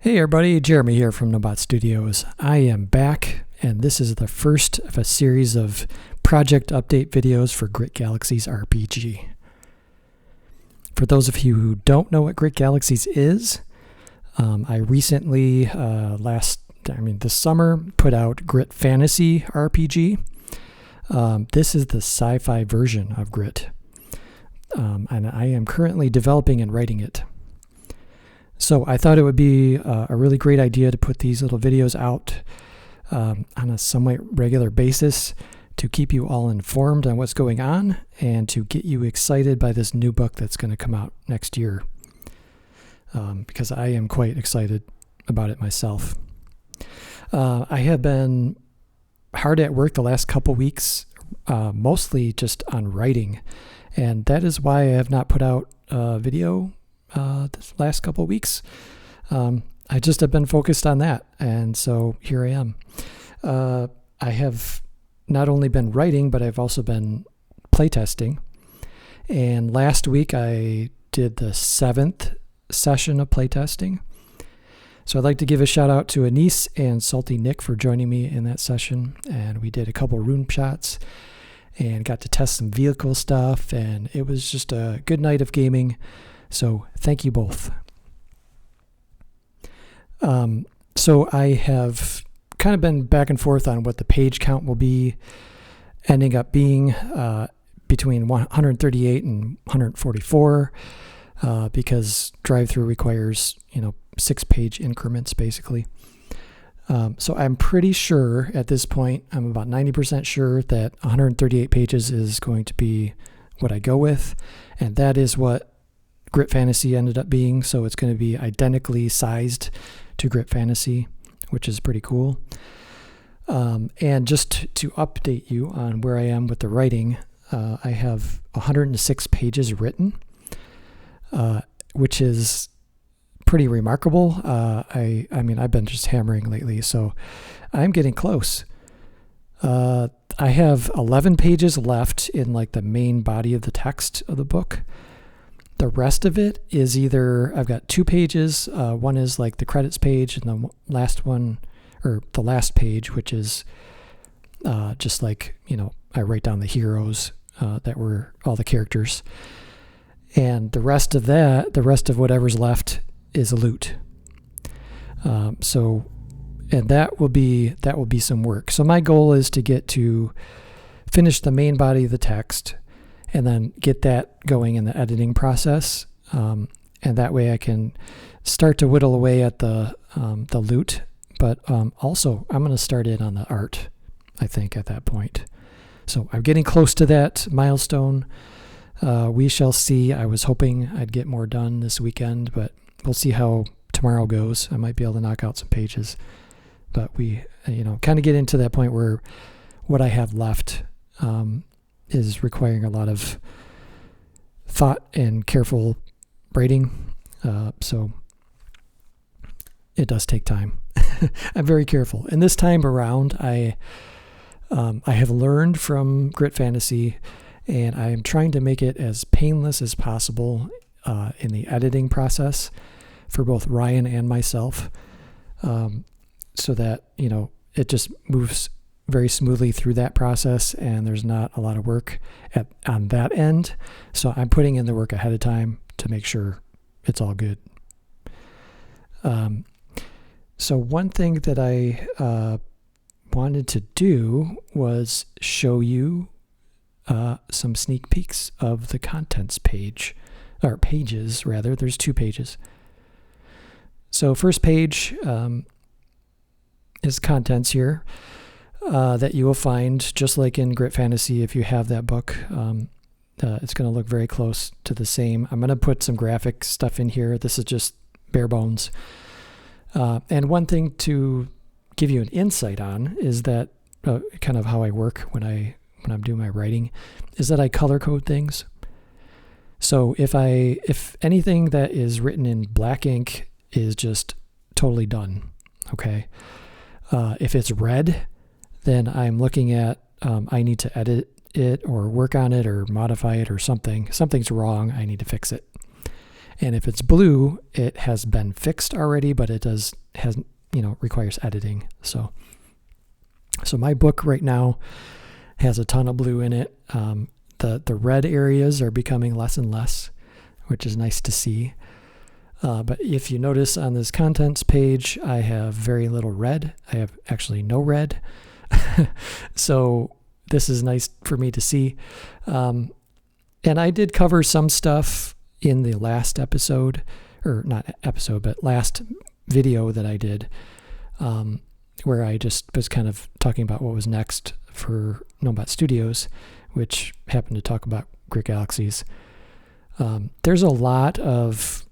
Hey everybody, Jeremy here from Nobot Studios. I am back, and this is the first of a series of project update videos for GRIT Galaxies RPG. For those of you who don't know what GRIT Galaxies is, I recently, this summer, put out GRIT Fantasy RPG. This is the sci-fi version of GRIT, and I am currently developing and writing it. So I thought it would be a really great idea to put these little videos out on a somewhat regular basis to keep you all informed on what's going on and to get you excited by this new book that's going to come out next year, because I am quite excited about it myself. I have been hard at work the last couple weeks, mostly just on writing, and that is why I have not put out a video this last couple of weeks. I just have been focused on that, and so here I am. I have not only been writing, but I've also been playtesting. And last week I did the 7th session of playtesting. So I'd like to give a shout out to Anise and Salty Nick for joining me in that session. And we did a couple rune shots and got to test some vehicle stuff, and it was just a good night of gaming. So thank you both. So I have kind of been back and forth on what the page count will be, ending up being between 138 and 144, because drive-through requires 6-page increments basically. So I'm pretty sure at this point, I'm about 90% sure that 138 pages is going to be what I go with, and that is what GRIT Fantasy ended up being. So it's going to be identically sized to GRIT Fantasy, which is pretty cool. And just to update you on where I am with the writing, I have 106 pages written, which is pretty remarkable. I've been just hammering lately, so I'm getting close. I have 11 pages left in the main body of the text of the book. The rest of it is either, I've got 2 pages. One is the credits page, and the last one, or the last page, which is just I write down the heroes that were all the characters. And the rest of whatever's left is loot. And that will be some work. So my goal is to get to finish the main body of the text and then get that going in the editing process. And that way I can start to whittle away at the loot. But also I'm going to start in on the art, I think, at that point. So I'm getting close to that milestone. We shall see. I was hoping I'd get more done this weekend, but we'll see how tomorrow goes. I might be able to knock out some pages. But we, kind of get into that point where what I have left is requiring a lot of thought and careful writing. So it does take time. I'm very careful. And this time around, I have learned from GRIT Fantasy, and I am trying to make it as painless as possible in the editing process for both Ryan and myself, so that, it just moves very smoothly through that process, and there's not a lot of work on that end. So I'm putting in the work ahead of time to make sure it's all good. So one thing that I wanted to do was show you some sneak peeks of the contents page, or pages rather. There's 2 pages. So first page is contents here. That you will find, just like in GRIT Fantasy, if you have that book. It's going to look very close to the same. I'm going to put some graphic stuff in here. This is just bare bones. And one thing to give you an insight on is that kind of how I work when I'm doing my writing is that I color code things. So if anything that is written in black ink is just totally done, okay. If it's red, then I'm looking at, I need to edit it or work on it or modify it or something. Something's wrong. I need to fix it. And if it's blue, it has been fixed already, but it requires editing. So my book right now has a ton of blue in it. The red areas are becoming less and less, which is nice to see. But if you notice on this contents page, I have very little red. I have actually no red. So this is nice for me to see. And I did cover some stuff in the last episode, or not episode, but last video that I did, where I just was kind of talking about what was next for Gnomebot Studios, which happened to talk about GRIT Galaxies. There's a lot of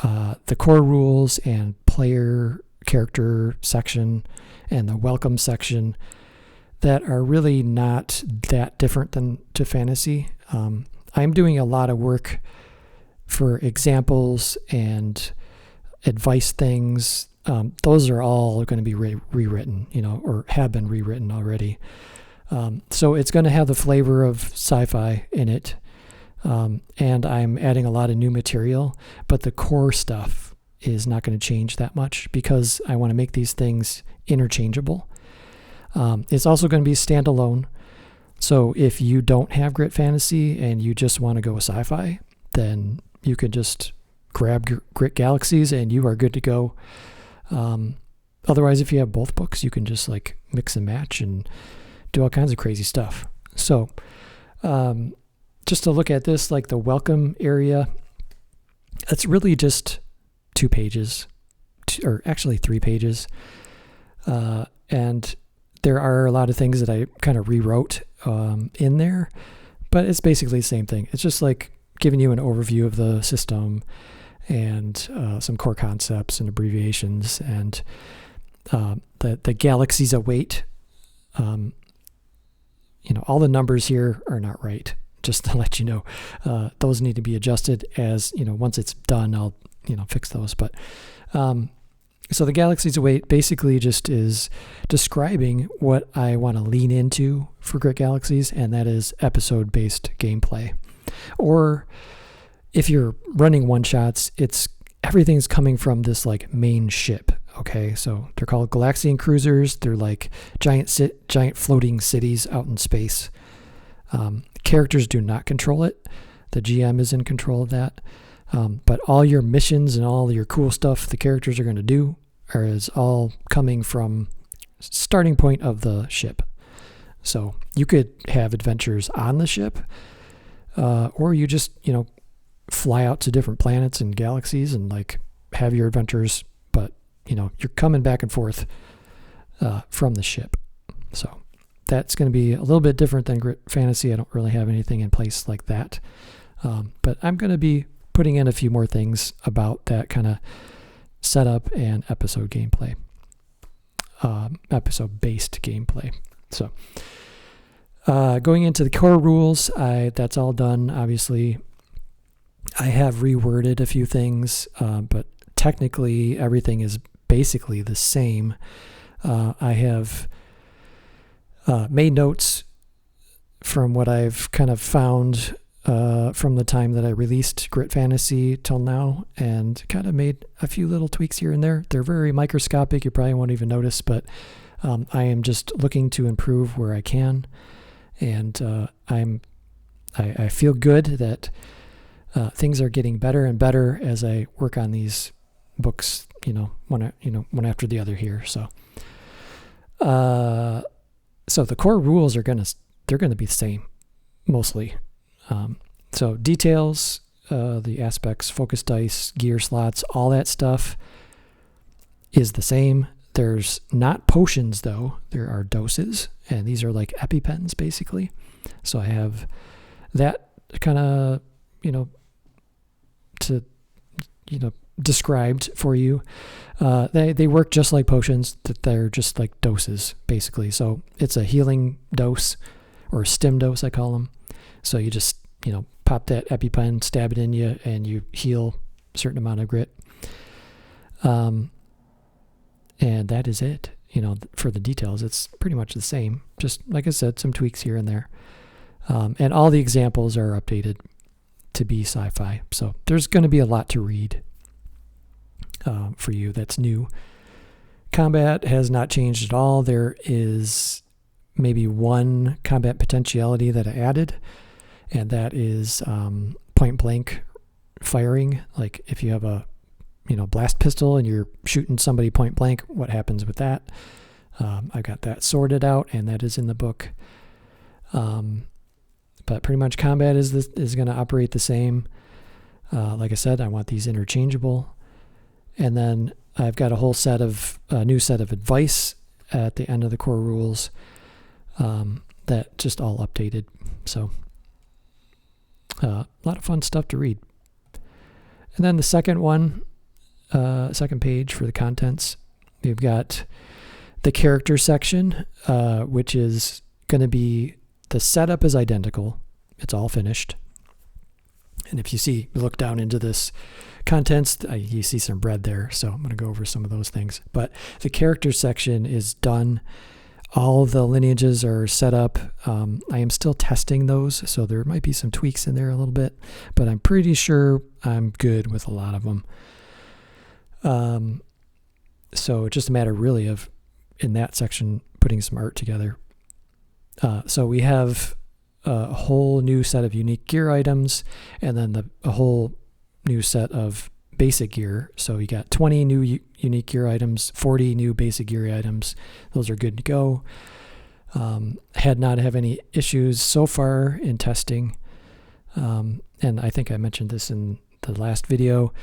the core rules and player character section and the welcome section that are really not that different than to fantasy. I'm doing a lot of work for examples and advice things. Those are all going to be rewritten, or have been rewritten already. So it's going to have the flavor of sci-fi in it. And I'm adding a lot of new material, but the core stuff is not going to change that much because I want to make these things interchangeable. It's also going to be standalone. So if you don't have Grit Fantasy and you just want to go with sci-fi, then you could just grab Grit Galaxies and you are good to go. Otherwise, if you have both books, you can just like mix and match and do all kinds of crazy stuff. So just to look at this, like the welcome area, it's really just 2 pages, or actually 3 pages. And there are a lot of things that I kind of rewrote in there, but it's basically the same thing. It's just like giving you an overview of the system and some core concepts and abbreviations, and the galaxies await. All the numbers here are not right, just to let you know. Those need to be adjusted as, once it's done, I'll, fix those. But so the galaxies await basically just is describing what I want to lean into for GRIT Galaxies, and that is episode-based gameplay. Or if you're running one-shots, everything's coming from this like main ship. Okay, so they're called Galaxian cruisers. They're like giant floating cities out in space. Characters do not control it. The GM is in control of that. But all your missions and all your cool stuff the characters are going to do is all coming from starting point of the ship. So you could have adventures on the ship, or you just, fly out to different planets and galaxies and like have your adventures, but you're coming back and forth from the ship. So that's going to be a little bit different than Grit Fantasy. I don't really have anything in place like that. But I'm going to be putting in a few more things about that kind of setup and episode gameplay, episode-based gameplay. So going into the core rules, that's all done, obviously. I have reworded a few things, but technically everything is basically the same. I have made notes from what I've kind of found from the time that I released Grit Fantasy till now, and kind of made a few little tweaks here and there. They're very microscopic. You probably won't even notice, but I am just looking to improve where I can. And I feel good that things are getting better and better as I work on these books, one after the other here. So the core rules they're gonna be the same mostly. So details, the aspects, focus dice, gear slots, all that stuff is the same. There's not potions though. There are doses, and these are like EpiPens basically. So I have that kind of, described for you. They work just like potions, that they're just like doses basically. So it's a healing dose, or a stim dose I call them. So you just, pop that EpiPen, stab it in you, and you heal a certain amount of grit. And that is it. For the details, it's pretty much the same. Just like I said, some tweaks here and there. And all the examples are updated. to be sci-fi. So there's going to be a lot to read for you that's new. Combat has not changed at all. There is maybe one combat potentiality that I added, and that is point blank firing. Like if you have a blast pistol and you're shooting somebody point blank, what happens with that? I got that sorted out, and that is in the book. But pretty much combat is going to operate the same. Like I said, I want these interchangeable. And then I've got a whole new set of advice at the end of the core rules that just all updated. So a lot of fun stuff to read. And then the second page for the contents, we've got the character section, which is going to be, the setup is identical. It's all finished. And if you look down into this contents, you see some bread there. So I'm going to go over some of those things. But the character section is done. All of the lineages are set up. I am still testing those, so there might be some tweaks in there a little bit, but I'm pretty sure I'm good with a lot of them. So it's just a matter really of, in that section, putting some art together. So we have a whole new set of unique gear items, and then a whole new set of basic gear. So you got 20 new unique gear items, 40 new basic gear items. Those are good to go. Had not have any issues so far in testing. And I think I mentioned this in the last video.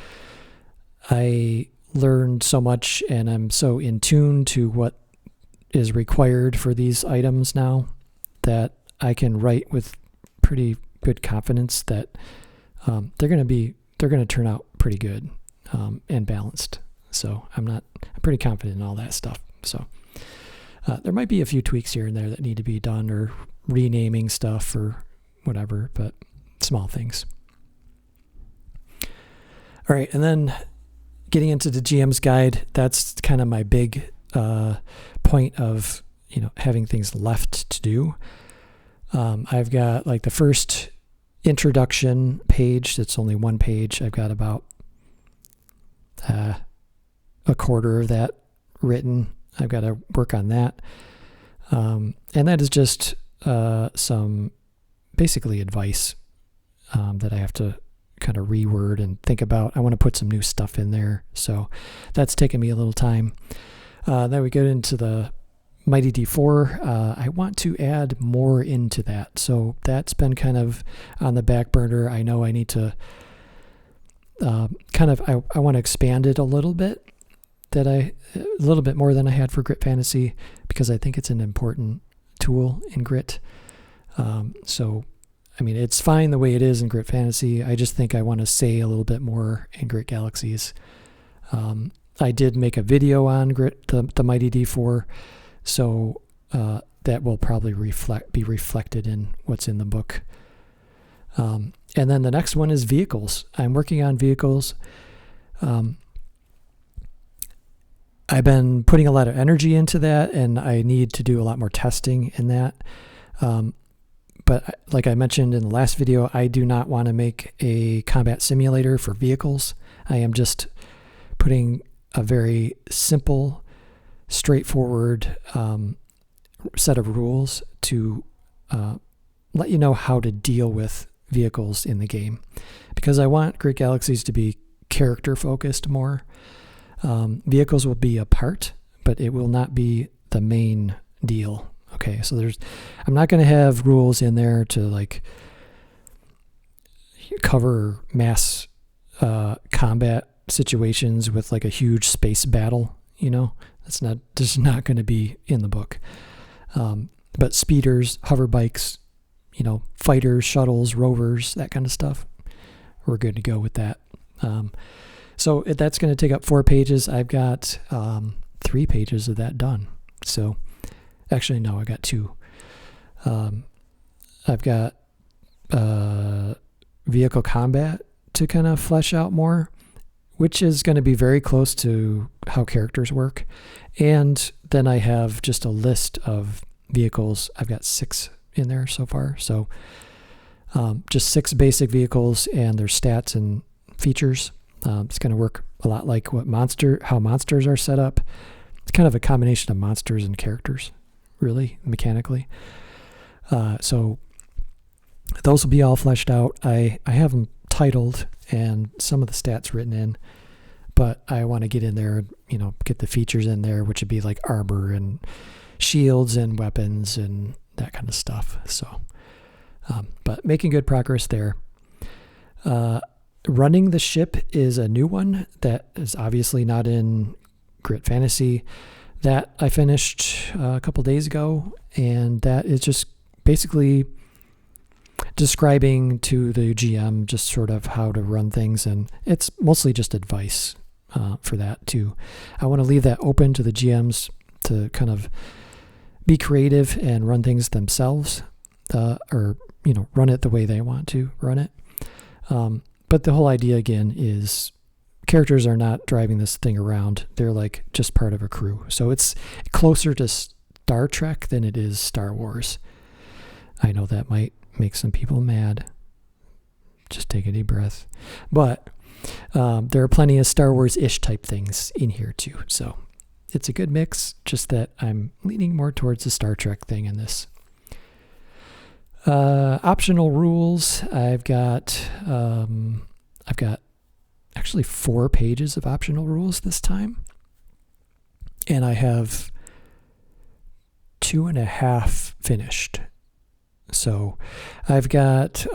I learned so much, and I'm so in tune to what is required for these items now that I can write with pretty good confidence that they're going to turn out pretty good and balanced. So I'm pretty confident in all that stuff. So there might be a few tweaks here and there that need to be done, or renaming stuff or whatever, but small things. All right, and then getting into the GM's guide, that's kind of my big point of having things left to do. I've got like the first introduction page. That's only one page. I've got about a quarter of that written. I've got to work on that. And that is just some basically advice that I have to kind of reword and think about. I want to put some new stuff in there. So that's taken me a little time. Then we get into the Mighty D4. I want to add more into that. So that's been kind of on the back burner. I know I need to I want to expand it a little bit, a little bit more than I had for Grit Fantasy, because I think it's an important tool in Grit. So, I mean, it's fine the way it is in Grit Fantasy. I just think I want to say a little bit more in Grit Galaxies. I did make a video on Grit, the Mighty D4. So that will probably be reflected in what's in the book. And then the next one is vehicles. I'm working on vehicles. I've been putting a lot of energy into that, and I need to do a lot more testing in that. But like I mentioned in the last video, I do not want to make a combat simulator for vehicles. I am just putting a very simple, straightforward set of rules to let you know how to deal with vehicles in the game, because I want Grit Galaxies to be character focused more. Vehicles will be a part, but it will not be the main deal. Okay, so I'm not going to have rules in there to like cover mass combat situations with like a huge space battle. That's not going to be in the book. But speeders, hover bikes, fighters, shuttles, rovers, that kind of stuff, we're good to go with that. So that's going to take up 4 pages. I've got 3 pages of that done. So actually, no, I got 2. I've got vehicle combat to kind of flesh out more, which is going to be very close to how characters work. And then I have just a list of vehicles. I've got 6 in there so far. So Just 6 basic vehicles and their stats and features. It's going to work a lot like how monsters are set up. It's kind of a combination of monsters and characters, really, mechanically. So those will be all fleshed out. I have them titled and some of the stats written in, but I want to get in there, get the features in there, which would be like armor and shields and weapons and that kind of stuff. So, but making good progress there. Running the ship is a new one that is obviously not in Grit Fantasy. That I finished a couple days ago, and that is just basically describing to the GM just sort of how to run things, and it's mostly just advice for that too. I want to leave that open to the GMs to kind of be creative and run things themselves, or run it the way they want to run it. But the whole idea again is characters are not driving this thing around. They're like just part of a crew. So it's closer to Star Trek than it is Star Wars. I know that might make some people mad. Just take a deep breath. But there are plenty of Star Wars-ish type things in here too. So it's a good mix, just that I'm leaning more towards the Star Trek thing in this. Optional rules. I've got actually 4 pages of optional rules this time, and I have 2.5 finished. So I've got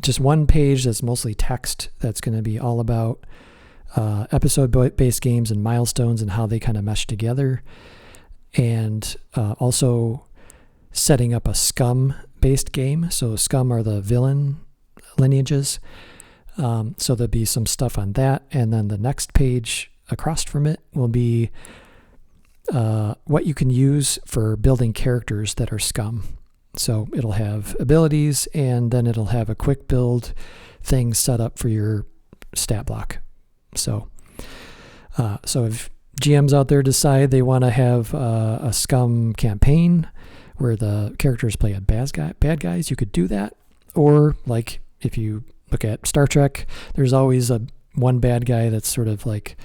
just 1 page that's mostly text that's going to be all about episode-based games and milestones and how they kind of mesh together, and also setting up a scum-based game. So scum are the villain lineages. So there'll be some stuff on that. And then the next page across from it will be what you can use for building characters that are scum. So it'll have abilities, and then it'll have a quick build thing set up for your stat block. So if GMs out there decide they want to have a scum campaign where the characters play a bad guys, you could do that. Or like if you look at Star Trek, there's always one bad guy that's sort of like,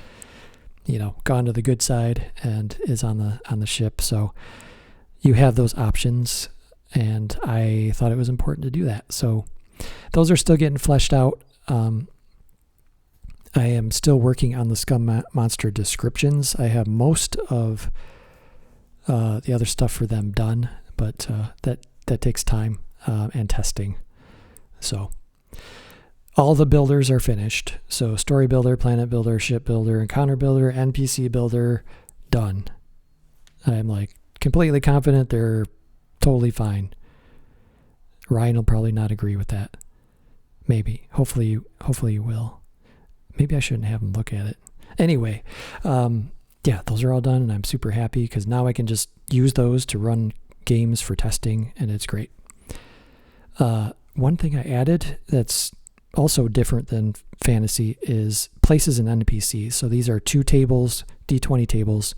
gone to the good side and is on the ship. So you have those options, and I thought it was important to do that. So those are still getting fleshed out. I am still working on the scum monster descriptions. I have most of the other stuff for them done, but that takes time and testing. So all the builders are finished. So story builder, planet builder, ship builder, encounter builder, NPC builder, done. I'm like completely confident they're totally fine. Ryan will probably not agree with that. Maybe. Hopefully you will. Maybe I shouldn't have him look at it. Anyway, yeah, those are all done, and I'm super happy because now I can just use those to run games for testing, and it's great. One thing I added that's also different than fantasy is places and NPCs. So these are 2 tables, D20 tables.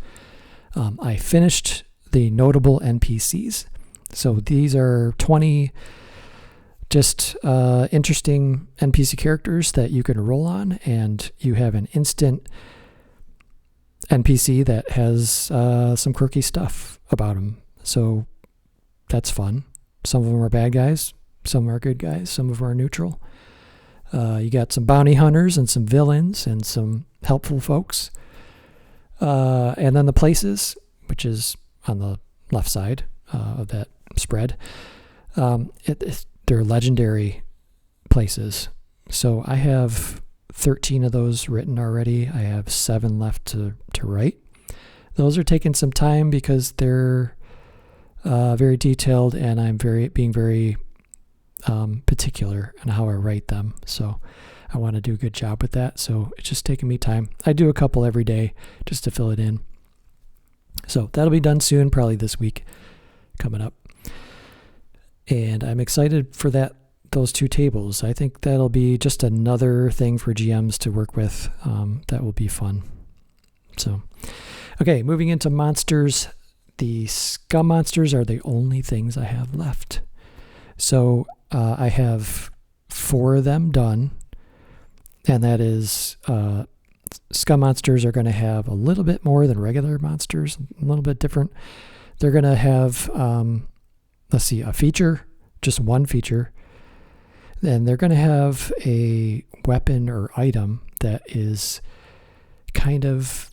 I finished the notable NPCs. So these are 20 just interesting NPC characters that you can roll on, and you have an instant NPC that has some quirky stuff about them. So that's fun. Some of them are bad guys, some are good guys, some of them are neutral. You got some bounty hunters and some villains and some helpful folks. And then the places, which is on the left side of that spread, they're legendary places. So I have 13 of those written already. I have 7 left to write. Those are taking some time because they're very detailed, and I'm being very particular on how I write them. So I want to do a good job with that. So it's just taking me time. I do a couple every day just to fill it in. So that'll be done soon, probably this week coming up. And I'm excited for those 2 tables. I think that'll be just another thing for GMs to work with. That will be fun. So, okay, moving into monsters. The scum monsters are the only things I have left. So I have 4 of them done, and that is scum monsters are going to have a little bit more than regular monsters, a little bit different. They're going to have, let's see, a feature, just one feature. Then they're going to have a weapon or item that is kind of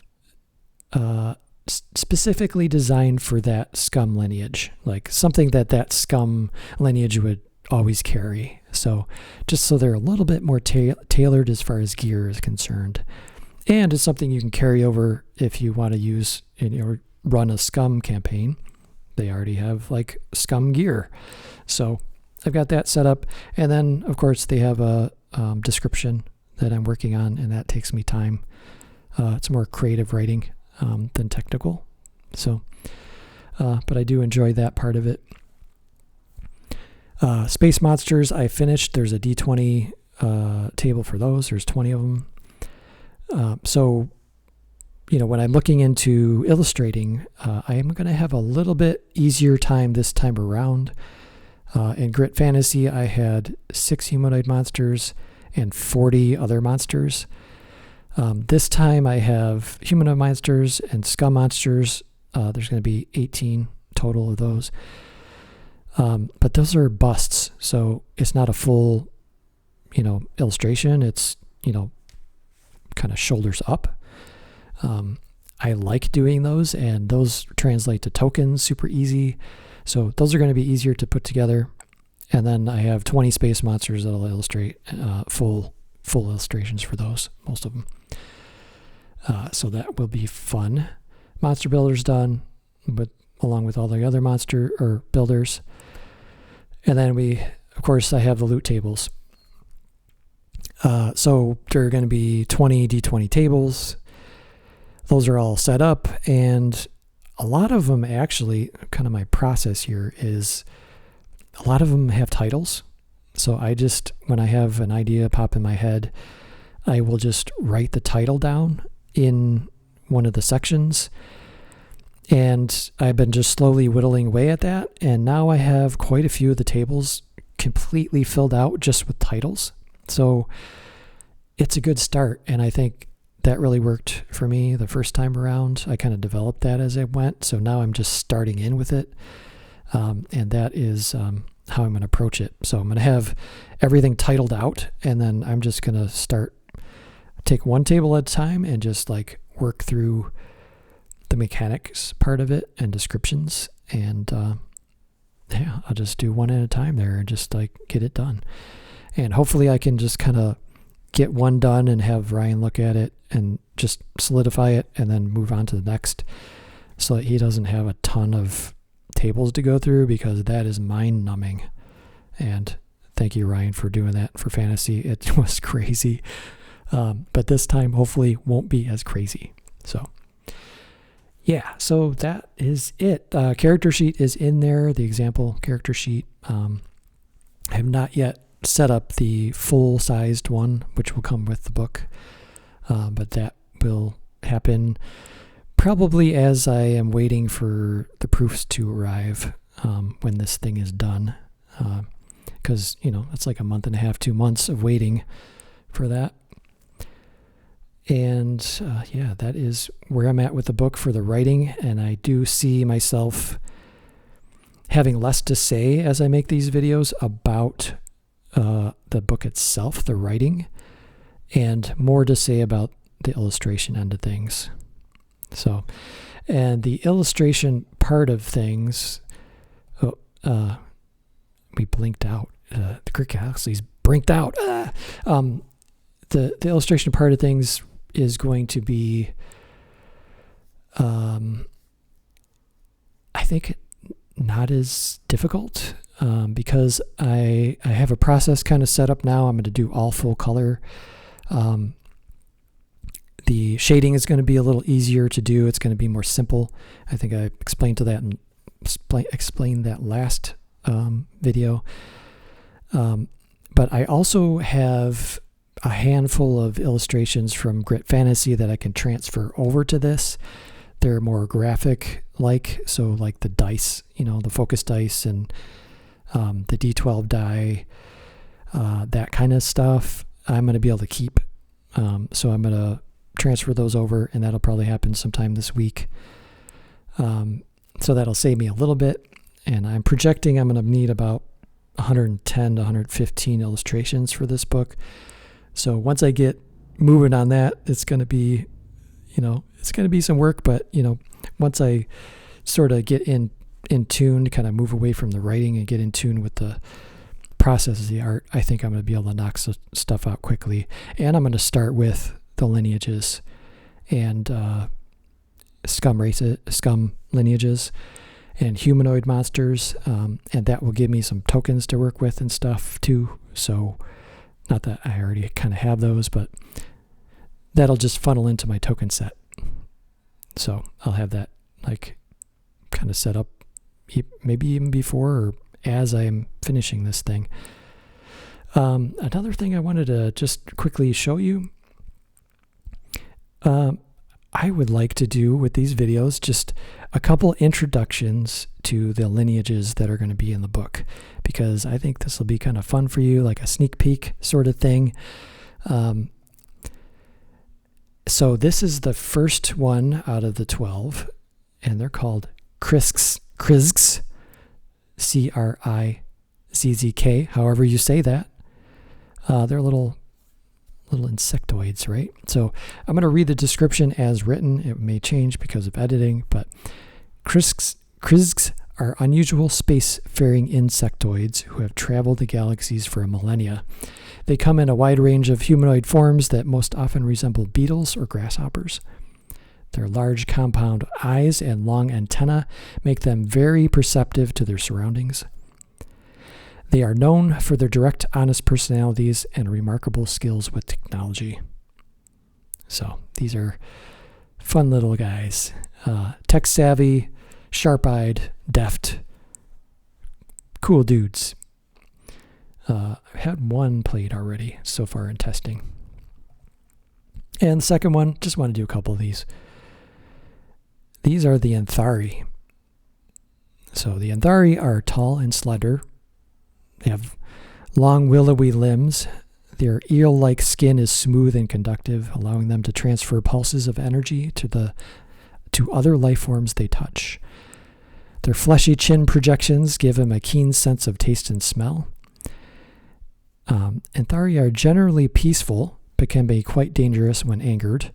specifically designed for that scum lineage, like something that scum lineage would always carry. So just so they're a little bit more tailored as far as gear is concerned. And it's something you can carry over if you want to use or run a scum campaign. They already have like scum gear. So I've got that set up. And then, of course, they have a description that I'm working on, and that takes me time. It's more creative writing than technical. So, but I do enjoy that part of it. Space monsters, I finished. There's a D20 table for those. There's 20 of them. So, when I'm looking into illustrating, I am going to have a little bit easier time this time around. In Grit Fantasy, I had 6 humanoid monsters and 40 other monsters. This time I have humanoid monsters and scum monsters. There's going to be 18 total of those. But those are busts, so it's not a full, illustration. It's, kind of shoulders up. I like doing those, and those translate to tokens super easy. So those are going to be easier to put together. And then I have 20 space monsters that'll illustrate full illustrations for those, most of them. So that will be fun. Monster Builder's done, but along with all the other monster or builders. And then of course, I have the loot tables. So there are going to be 20 D20 tables. Those are all set up, and a lot of them actually, kind of my process here is a lot of them have titles. So when I have an idea pop in my head, I will just write the title down in one of the sections. And I've been just slowly whittling away at that. And now I have quite a few of the tables completely filled out just with titles. So it's a good start. And I think that really worked for me the first time around. I kind of developed that as I went. So now I'm just starting in with it. And that is how I'm going to approach it. So I'm going to have everything titled out, and then I'm just going to take one table at a time and just like work through the mechanics part of it and descriptions. And I'll just do one at a time there and just like get it done. And hopefully I can just kind of get one done and have Ryan look at it and just solidify it and then move on to the next, so that he doesn't have a ton of tables to go through, because that is mind numbing. And thank you, Ryan, for doing that for fantasy. It was crazy. But this time hopefully won't be as crazy. So yeah, so that is it. Character sheet is in there, the example character sheet. I have not yet set up the full-sized one, which will come with the book, but that will happen probably as I am waiting for the proofs to arrive when this thing is done, because it's like a month and a half, 2 months of waiting for that. And that is where I'm at with the book for the writing, and I do see myself having less to say as I make these videos about the book itself, the writing, and more to say about the illustration end of things. So, and the illustration part of things, we blinked out. The GRIT Galaxies blinked out. The illustration part of things is going to be, I think, not as difficult. Because I have a process kind of set up now. I'm going to do all full color. The shading is going to be a little easier to do. It's going to be more simple. I think I explained that last video. But I also have a handful of illustrations from Grit Fantasy that I can transfer over to this. They're more graphic-like, so like the dice, the focus dice, and the D12 die, that kind of stuff, I'm going to be able to keep. So I'm going to transfer those over, and that'll probably happen sometime this week. So that'll save me a little bit. And I'm projecting I'm going to need about 110 to 115 illustrations for this book. So once I get moving on that, it's going to be, it's going to be some work, but, once I sort of get in tune, kind of move away from the writing and get in tune with the process of the art, I think I'm going to be able to knock some stuff out quickly. And I'm going to start with the lineages and scum lineages and humanoid monsters, and that will give me some tokens to work with and stuff too. So not that I already kind of have those, but that'll just funnel into my token set. So I'll have that like kind of set up maybe even before or as I am finishing this thing. Another thing I wanted to just quickly show you, I would like to do with these videos just a couple introductions to the lineages that are going to be in the book, because I think this will be kind of fun for you, like a sneak peek sort of thing. So this is the first one out of the 12, and they're called Krizzks, Crizzk, however you say that. They're little insectoids, right? So I'm going to read the description as written. It may change because of editing, but Krizzks are unusual space-faring insectoids who have traveled the galaxies for millennia. They come in a wide range of humanoid forms that most often resemble beetles or grasshoppers. Their large compound eyes and long antennae make them very perceptive to their surroundings. They are known for their direct, honest personalities and remarkable skills with technology. So these are fun little guys. Tech-savvy, sharp-eyed, deft, cool dudes. I've had one played already so far in testing. And the second one, just want to do a couple of these. These are the Anthari. So the Anthari are tall and slender. They have long, willowy limbs. Their eel-like skin is smooth and conductive, allowing them to transfer pulses of energy to other life forms they touch. Their fleshy chin projections give them a keen sense of taste and smell. Anthari are generally peaceful, but can be quite dangerous when angered.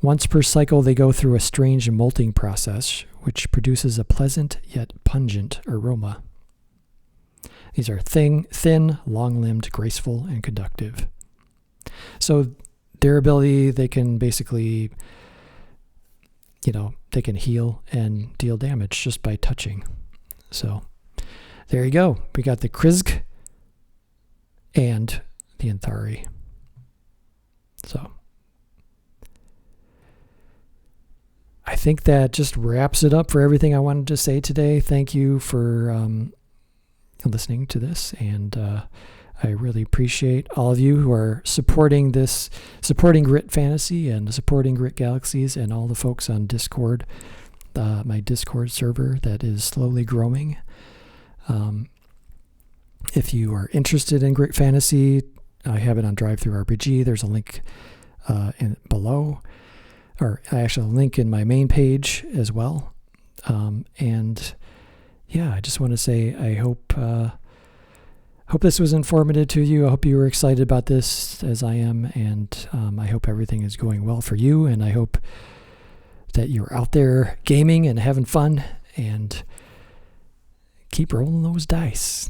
Once per cycle, they go through a strange molting process, which produces a pleasant yet pungent aroma. These are thin, long-limbed, graceful, and conductive. So their ability, they can basically, they can heal and deal damage just by touching. So there you go. We got the Krizzk and the Anthari. So I think that just wraps it up for everything I wanted to say today. Thank you for listening to this, and I really appreciate all of you who are supporting Grit Fantasy and supporting Grit Galaxies, and all the folks on Discord, my Discord server that is slowly growing. If you are interested in Grit Fantasy, I have it on DriveThruRPG. There's a link below, or actually a link in my main page as well. And yeah, I just want to say I hope this was informative to you. I hope you were excited about this as I am, and I hope everything is going well for you, and I hope that you're out there gaming and having fun, and keep rolling those dice.